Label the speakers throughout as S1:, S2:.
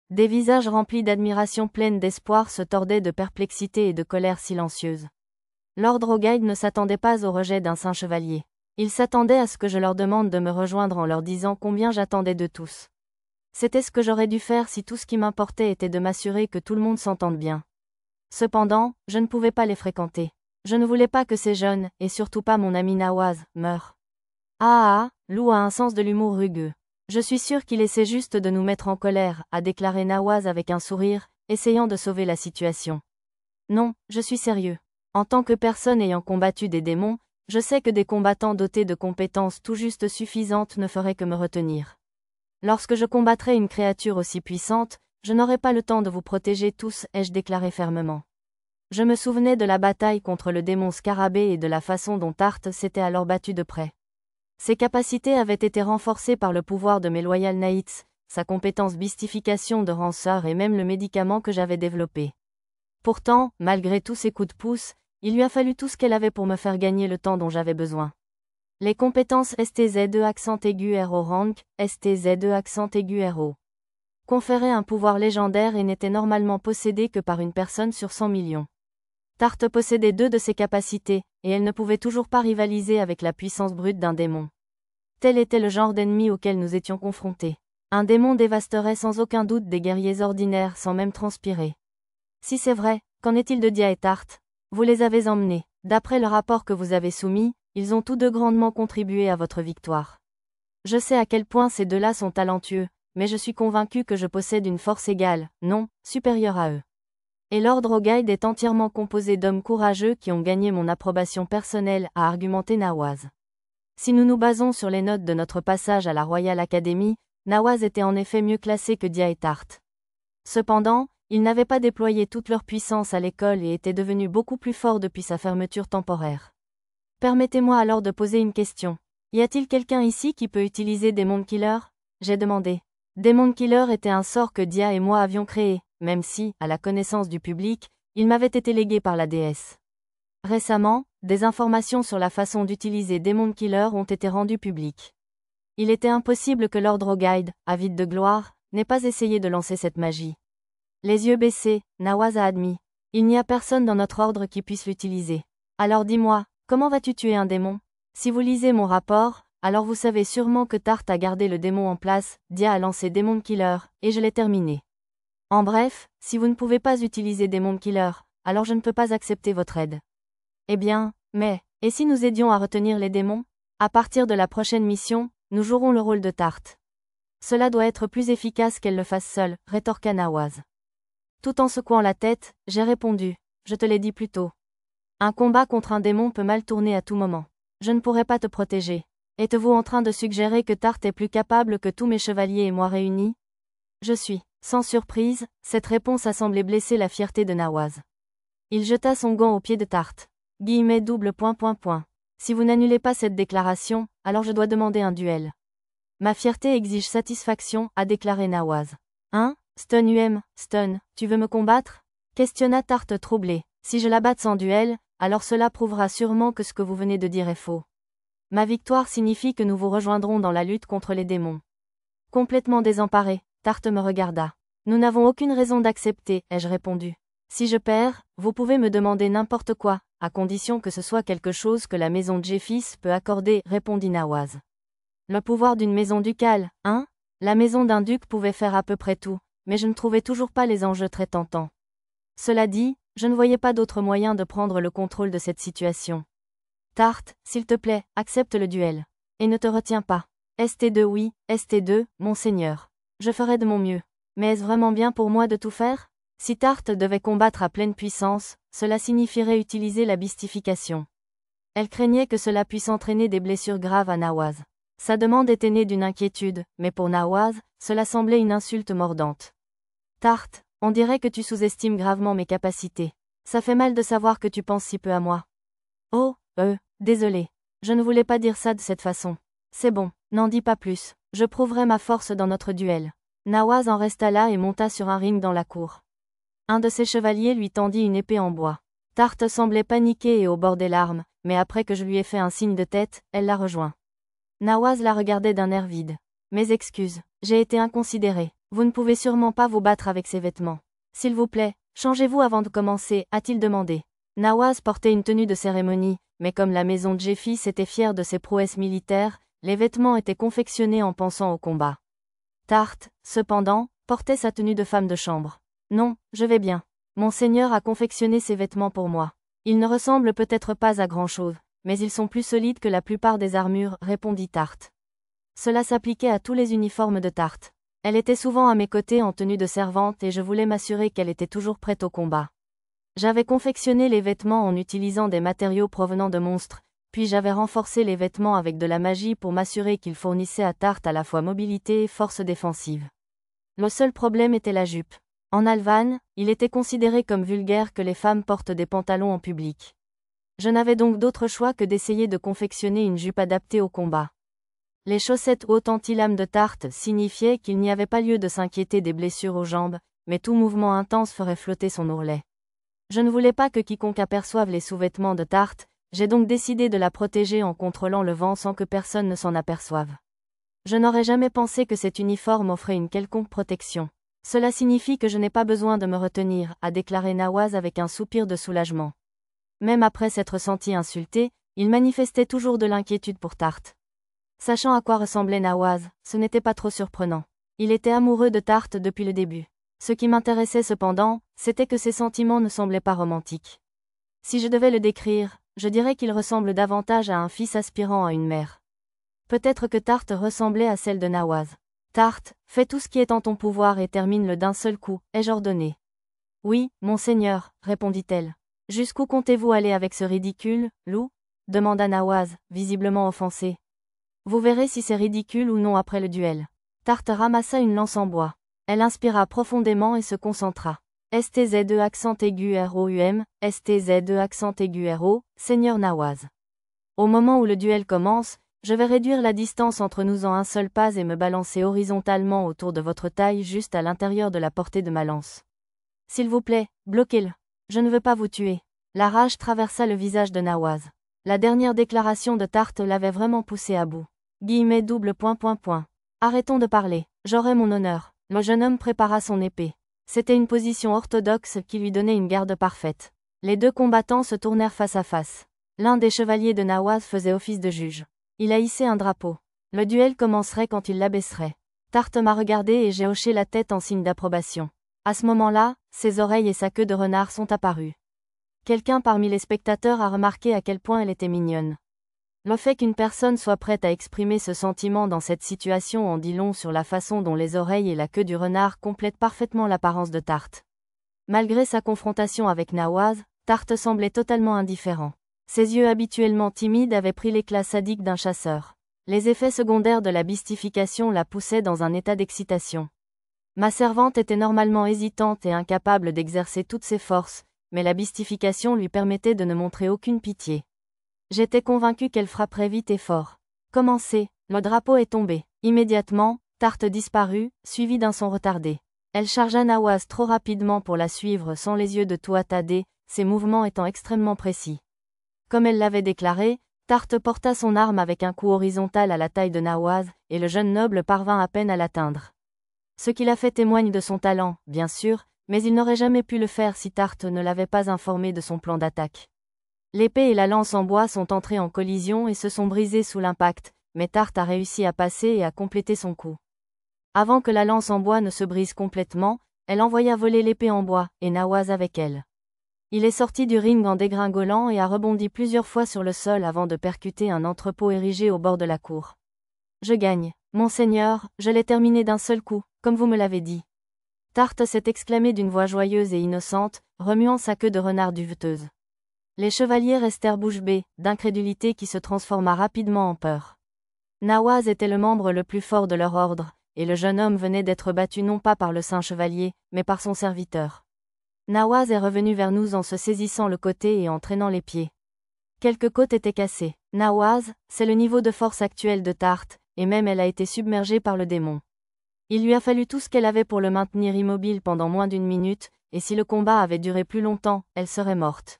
S1: Des visages remplis d'admiration pleine d'espoir se tordaient de perplexité et de colère silencieuse. Lord Roguide ne s'attendait pas au rejet d'un saint chevalier. Il s'attendait à ce que je leur demande de me rejoindre en leur disant combien j'attendais de tous. C'était ce que j'aurais dû faire si tout ce qui m'importait était de m'assurer que tout le monde s'entende bien. Cependant, je ne pouvais pas les fréquenter. Je ne voulais pas que ces jeunes, et surtout pas mon ami Nawaz, meurent. Ah, Lou a un sens de l'humour rugueux. Je suis sûr qu'il essaie juste de nous mettre en colère, a déclaré Nawaz avec un sourire, essayant de sauver la situation. Non, je suis sérieux. En tant que personne ayant combattu des démons, je sais que des combattants dotés de compétences tout juste suffisantes ne feraient que me retenir. Lorsque je combattrai une créature aussi puissante, je n'aurai pas le temps de vous protéger tous, ai-je déclaré fermement. Je me souvenais de la bataille contre le démon Scarabée et de la façon dont Tarte s'était alors battu de près. Ses capacités avaient été renforcées par le pouvoir de mes Loyal Knights, sa compétence mystification de ranceur et même le médicament que j'avais développé. Pourtant, malgré tous ses coups de pouce, il lui a fallu tout ce qu'elle avait pour me faire gagner le temps dont j'avais besoin. Les compétences STZ2 accent aigu RO rank, STZ2 accent aigu RO. Conféraient un pouvoir légendaire et n'étaient normalement possédés que par une personne sur 100 millions. Tarte possédait 2 de ses capacités, et elle ne pouvait toujours pas rivaliser avec la puissance brute d'un démon. Tel était le genre d'ennemi auquel nous étions confrontés. Un démon dévasterait sans aucun doute des guerriers ordinaires sans même transpirer. Si c'est vrai, qu'en est-il de Dia et Tarte? Vous les avez emmenés. D'après le rapport que vous avez soumis, ils ont tous deux grandement contribué à votre victoire. Je sais à quel point ces deux-là sont talentueux, mais je suis convaincu que je possède une force égale, non, supérieure à eux. Et Lord Roguide est entièrement composé d'hommes courageux qui ont gagné mon approbation personnelle, a argumenté Nawaz. Si nous nous basons sur les notes de notre passage à la Royal Academy, Nawaz était en effet mieux classé que Dia et Tarte. Cependant, ils n'avaient pas déployé toute leur puissance à l'école et étaient devenus beaucoup plus forts depuis sa fermeture temporaire. Permettez-moi alors de poser une question. Y a-t-il quelqu'un ici qui peut utiliser Demon Killer? J'ai demandé. Demon Killer était un sort que Dia et moi avions créé, même si, à la connaissance du public, il m'avait été légué par la déesse. Récemment, des informations sur la façon d'utiliser Demon Killer ont été rendues publiques. Il était impossible que Lord Roguide, avide de gloire, n'ait pas essayé de lancer cette magie. Les yeux baissés, Nawaz a admis. Il n'y a personne dans notre ordre qui puisse l'utiliser. Alors dis-moi, comment vas-tu tuer un démon? Si vous lisez mon rapport, alors vous savez sûrement que Tarte a gardé le démon en place, Dia a lancé Demon Killer, et je l'ai terminé. En bref, si vous ne pouvez pas utiliser Demon Killer, alors je ne peux pas accepter votre aide. Eh bien, et si nous aidions à retenir les démons? À partir de la prochaine mission, nous jouerons le rôle de Tarte. Cela doit être plus efficace qu'elle le fasse seule, rétorqua Nawaz. Tout en secouant la tête, j'ai répondu, je te l'ai dit plus tôt. Un combat contre un démon peut mal tourner à tout moment. Je ne pourrai pas te protéger. Êtes-vous en train de suggérer que Tarte est plus capable que tous mes chevaliers et moi réunis? Je suis. Sans surprise, cette réponse a semblé blesser la fierté de Nawaz. Il jeta son gant aux pieds de Tarte. Double. Si vous n'annulez pas cette déclaration, alors je dois demander un duel. Ma fierté exige satisfaction, a déclaré Nawaz. Hein? Stun, tu veux me combattre? Questionna Tarte troublé. Si je la batte sans duel, alors cela prouvera sûrement que ce que vous venez de dire est faux. Ma victoire signifie que nous vous rejoindrons dans la lutte contre les démons. Complètement désemparé, Tarte me regarda. Nous n'avons aucune raison d'accepter, ai-je répondu. Si je perds, vous pouvez me demander n'importe quoi, à condition que ce soit quelque chose que la maison Jeffis peut accorder, répondit Nawaz. Le pouvoir d'une maison ducale, hein? La maison d'un duc pouvait faire à peu près tout, mais je ne trouvais toujours pas les enjeux très tentants. Cela dit, je ne voyais pas d'autre moyen de prendre le contrôle de cette situation. Tarte, s'il te plaît, accepte le duel. Et ne te retiens pas. ST2 oui, ST2, monseigneur. Je ferai de mon mieux. Mais est-ce vraiment bien pour moi de tout faire? Si Tarte devait combattre à pleine puissance, cela signifierait utiliser la mystification. Elle craignait que cela puisse entraîner des blessures graves à Nawaz. Sa demande était née d'une inquiétude, mais pour Nawaz, cela semblait une insulte mordante. Tarte, on dirait que tu sous-estimes gravement mes capacités. Ça fait mal de savoir que tu penses si peu à moi. Oh, désolé. Je ne voulais pas dire ça de cette façon. C'est bon, n'en dis pas plus. Je prouverai ma force dans notre duel. Nawaz en resta là et monta sur un ring dans la cour. Un de ses chevaliers lui tendit une épée en bois. Tarte semblait paniquée et au bord des larmes, mais après que je lui ai fait un signe de tête, elle la rejoint. Nawaz la regardait d'un air vide. Mes excuses, j'ai été inconsidéré. Vous ne pouvez sûrement pas vous battre avec ces vêtements. S'il vous plaît, changez-vous avant de commencer, a-t-il demandé. Nawaz portait une tenue de cérémonie, mais comme la maison de Jeffis était fière de ses prouesses militaires, les vêtements étaient confectionnés en pensant au combat. Tarte, cependant, portait sa tenue de femme de chambre. Non, je vais bien. Monseigneur a confectionné ces vêtements pour moi. Ils ne ressemblent peut-être pas à grand-chose, mais ils sont plus solides que la plupart des armures, répondit Tarte. Cela s'appliquait à tous les uniformes de Tarte. Elle était souvent à mes côtés en tenue de servante et je voulais m'assurer qu'elle était toujours prête au combat. J'avais confectionné les vêtements en utilisant des matériaux provenant de monstres, puis j'avais renforcé les vêtements avec de la magie pour m'assurer qu'ils fournissaient à Tarte à la fois mobilité et force défensive. Le seul problème était la jupe. En Alvan, il était considéré comme vulgaire que les femmes portent des pantalons en public. Je n'avais donc d'autre choix que d'essayer de confectionner une jupe adaptée au combat. Les chaussettes hautes anti-lames de Tarte signifiaient qu'il n'y avait pas lieu de s'inquiéter des blessures aux jambes, mais tout mouvement intense ferait flotter son ourlet. Je ne voulais pas que quiconque aperçoive les sous-vêtements de Tarte, j'ai donc décidé de la protéger en contrôlant le vent sans que personne ne s'en aperçoive. Je n'aurais jamais pensé que cet uniforme offrait une quelconque protection. Cela signifie que je n'ai pas besoin de me retenir, a déclaré Nawaz avec un soupir de soulagement. Même après s'être senti insulté, il manifestait toujours de l'inquiétude pour Tarte. Sachant à quoi ressemblait Nawaz, ce n'était pas trop surprenant. Il était amoureux de Tarte depuis le début. Ce qui m'intéressait cependant, c'était que ses sentiments ne semblaient pas romantiques. Si je devais le décrire, je dirais qu'il ressemble davantage à un fils aspirant à une mère. Peut-être que Tarte ressemblait à celle de Nawaz. Tarte, fais tout ce qui est en ton pouvoir et termine-le d'un seul coup, ai-je ordonné. Oui, monseigneur, répondit-elle. Jusqu'où comptez-vous aller avec ce ridicule, loup? Demanda Nawaz, visiblement offensé. Vous verrez si c'est ridicule ou non après le duel. Tarte ramassa une lance en bois. Elle inspira profondément et se concentra. STZ2 accent aigu ROUM, STZ2 accent aigu RO, Seigneur Nawaz. Au moment où le duel commence, je vais réduire la distance entre nous en un seul pas et me balancer horizontalement autour de votre taille juste à l'intérieur de la portée de ma lance. S'il vous plaît, bloquez-le. Je ne veux pas vous tuer. La rage traversa le visage de Nawaz. La dernière déclaration de Tarte l'avait vraiment poussé à bout. Guillemets double point point point. Arrêtons de parler, j'aurai mon honneur. Le jeune homme prépara son épée. C'était une position orthodoxe qui lui donnait une garde parfaite. Les deux combattants se tournèrent face à face. L'un des chevaliers de Nawaz faisait office de juge. Il a hissé un drapeau. Le duel commencerait quand il l'abaisserait. Tarte m'a regardé et j'ai hoché la tête en signe d'approbation. À ce moment-là, ses oreilles et sa queue de renard sont apparues. Quelqu'un parmi les spectateurs a remarqué à quel point elle était mignonne. Le fait qu'une personne soit prête à exprimer ce sentiment dans cette situation en dit long sur la façon dont les oreilles et la queue du renard complètent parfaitement l'apparence de Tarte. Malgré sa confrontation avec Nawaz, Tarte semblait totalement indifférent. Ses yeux habituellement timides avaient pris l'éclat sadique d'un chasseur. Les effets secondaires de la mystification la poussaient dans un état d'excitation. Ma servante était normalement hésitante et incapable d'exercer toutes ses forces, mais la mystification lui permettait de ne montrer aucune pitié. J'étais convaincu qu'elle frapperait vite et fort. Commencez, le drapeau est tombé. Immédiatement, Tarte disparut, suivie d'un son retardé. Elle chargea Nawaz trop rapidement pour la suivre sans les yeux de Tuatadé, ses mouvements étant extrêmement précis. Comme elle l'avait déclaré, Tarte porta son arme avec un coup horizontal à la taille de Nawaz, et le jeune noble parvint à peine à l'atteindre. Ce qu'il a fait témoigne de son talent, bien sûr, mais il n'aurait jamais pu le faire si Tarte ne l'avait pas informé de son plan d'attaque. L'épée et la lance en bois sont entrées en collision et se sont brisées sous l'impact, mais Tarte a réussi à passer et à compléter son coup. Avant que la lance en bois ne se brise complètement, elle envoya voler l'épée en bois, et Nawaz avec elle. Il est sorti du ring en dégringolant et a rebondi plusieurs fois sur le sol avant de percuter un entrepôt érigé au bord de la cour. Je gagne. Monseigneur, je l'ai terminé d'un seul coup, comme vous me l'avez dit. Tarte s'est exclamé d'une voix joyeuse et innocente, remuant sa queue de renard duveteuse. Les chevaliers restèrent bouche bée, d'incrédulité qui se transforma rapidement en peur. Nawaz était le membre le plus fort de leur ordre, et le jeune homme venait d'être battu non pas par le saint chevalier, mais par son serviteur. Nawaz est revenu vers nous en se saisissant le côté et en traînant les pieds. Quelques côtes étaient cassées. Nawaz, c'est le niveau de force actuel de Tarte, et même elle a été submergée par le démon. Il lui a fallu tout ce qu'elle avait pour le maintenir immobile pendant moins d'une minute, et si le combat avait duré plus longtemps, elle serait morte.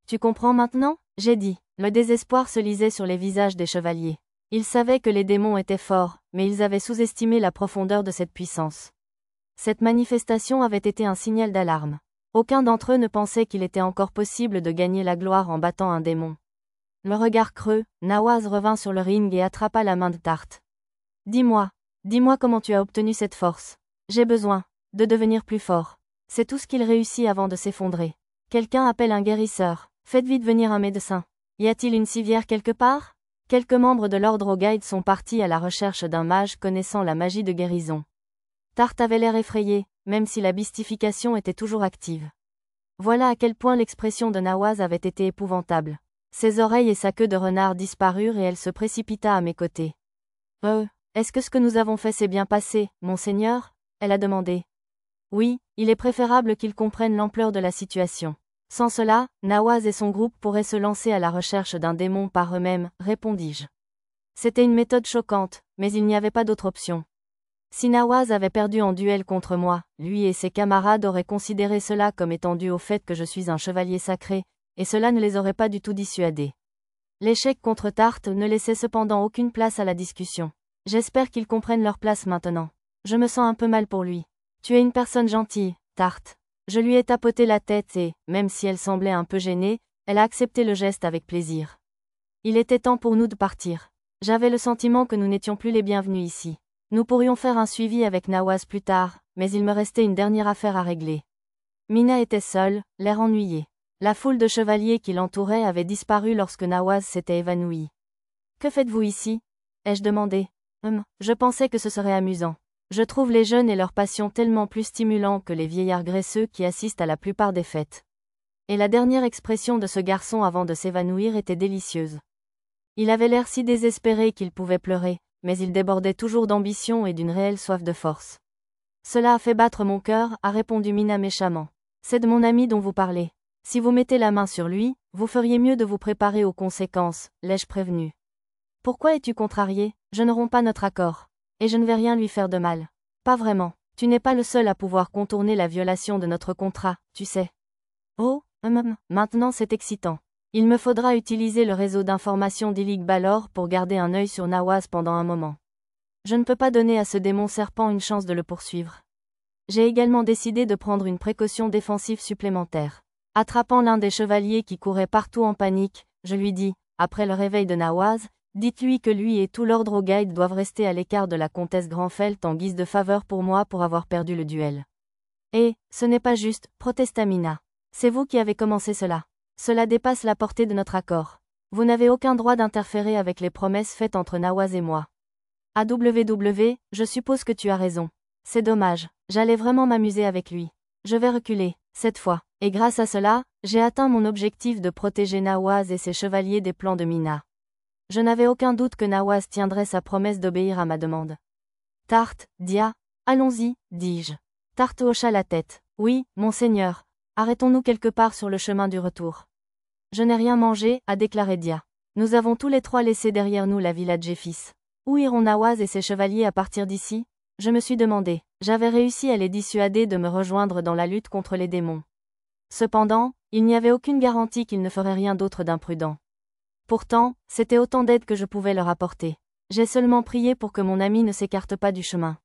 S1: Tu comprends maintenant? J'ai dit. Le désespoir se lisait sur les visages des chevaliers. Ils savaient que les démons étaient forts, mais ils avaient sous-estimé la profondeur de cette puissance. Cette manifestation avait été un signal d'alarme. Aucun d'entre eux ne pensait qu'il était encore possible de gagner la gloire en battant un démon. Le regard creux, Nawaz revint sur le ring et attrapa la main de Tarte. Dis-moi comment tu as obtenu cette force. J'ai besoin de devenir plus fort. C'est tout ce qu'il réussit avant de s'effondrer. Quelqu'un appelle un guérisseur. Faites vite venir un médecin. Y a-t-il une civière quelque part? Quelques membres de l'ordre Ogaïd sont partis à la recherche d'un mage connaissant la magie de guérison. Tarte avait l'air effrayé, même si la mystification était toujours active. Voilà à quel point l'expression de Nawaz avait été épouvantable. Ses oreilles et sa queue de renard disparurent et elle se précipita à mes côtés. Est-ce que ce que nous avons fait s'est bien passé, monseigneur? Elle a demandé. Oui, il est préférable qu'ils comprennent l'ampleur de la situation. Sans cela, Nawaz et son groupe pourraient se lancer à la recherche d'un démon par eux-mêmes, répondis-je. C'était une méthode choquante, mais il n'y avait pas d'autre option. Si Nawaz avait perdu en duel contre moi, lui et ses camarades auraient considéré cela comme étant dû au fait que je suis un chevalier sacré, et cela ne les aurait pas du tout dissuadés. L'échec contre Tarte ne laissait cependant aucune place à la discussion. J'espère qu'ils comprennent leur place maintenant. Je me sens un peu mal pour lui. Tu es une personne gentille, Tarte. Je lui ai tapoté la tête et, même si elle semblait un peu gênée, elle a accepté le geste avec plaisir. Il était temps pour nous de partir. J'avais le sentiment que nous n'étions plus les bienvenus ici. Nous pourrions faire un suivi avec Nawaz plus tard, mais il me restait une dernière affaire à régler. Mina était seule, l'air ennuyée. La foule de chevaliers qui l'entouraient avait disparu lorsque Nawaz s'était évanoui. Que faites-vous ici? Ai-je demandé. Je pensais que ce serait amusant. Je trouve les jeunes et leur passion tellement plus stimulants que les vieillards graisseux qui assistent à la plupart des fêtes. Et la dernière expression de ce garçon avant de s'évanouir était délicieuse. Il avait l'air si désespéré qu'il pouvait pleurer, mais il débordait toujours d'ambition et d'une réelle soif de force. Cela a fait battre mon cœur, a répondu Mina méchamment. C'est de mon ami dont vous parlez. Si vous mettez la main sur lui, vous feriez mieux de vous préparer aux conséquences, l'ai-je prévenu. Pourquoi es-tu contrarié? Je ne romps pas notre accord. Et je ne vais rien lui faire de mal. Pas vraiment. Tu n'es pas le seul à pouvoir contourner la violation de notre contrat, tu sais. Oh, maintenant c'est excitant. Il me faudra utiliser le réseau d'information d'Ilig Balor pour garder un œil sur Nawaz pendant un moment. Je ne peux pas donner à ce démon serpent une chance de le poursuivre. J'ai également décidé de prendre une précaution défensive supplémentaire. Attrapant l'un des chevaliers qui courait partout en panique, je lui dis, après le réveil de Nawaz, dites-lui que lui et tout l'ordre Ogaïd doivent rester à l'écart de la comtesse Granfelt en guise de faveur pour moi pour avoir perdu le duel. Et, ce n'est pas juste, protesta Mina. C'est vous qui avez commencé cela. Cela dépasse la portée de notre accord. Vous n'avez aucun droit d'interférer avec les promesses faites entre Nawaz et moi. Je suppose que tu as raison. C'est dommage, j'allais vraiment m'amuser avec lui. Je vais reculer, cette fois. Et grâce à cela, j'ai atteint mon objectif de protéger Nawaz et ses chevaliers des plans de Mina. Je n'avais aucun doute que Nawaz tiendrait sa promesse d'obéir à ma demande. Tarte, Dia, allons-y, dis-je. Tarte hocha la tête. Oui, monseigneur. Arrêtons-nous quelque part sur le chemin du retour. Je n'ai rien mangé, a déclaré Dia. Nous avons tous les trois laissé derrière nous la villa de Jéphis. Où iront Nawaz et ses chevaliers à partir d'ici? Je me suis demandé. J'avais réussi à les dissuader de me rejoindre dans la lutte contre les démons. Cependant, il n'y avait aucune garantie qu'ils ne feraient rien d'autre d'imprudent. Pourtant, c'était autant d'aide que je pouvais leur apporter. J'ai seulement prié pour que mon ami ne s'écarte pas du chemin.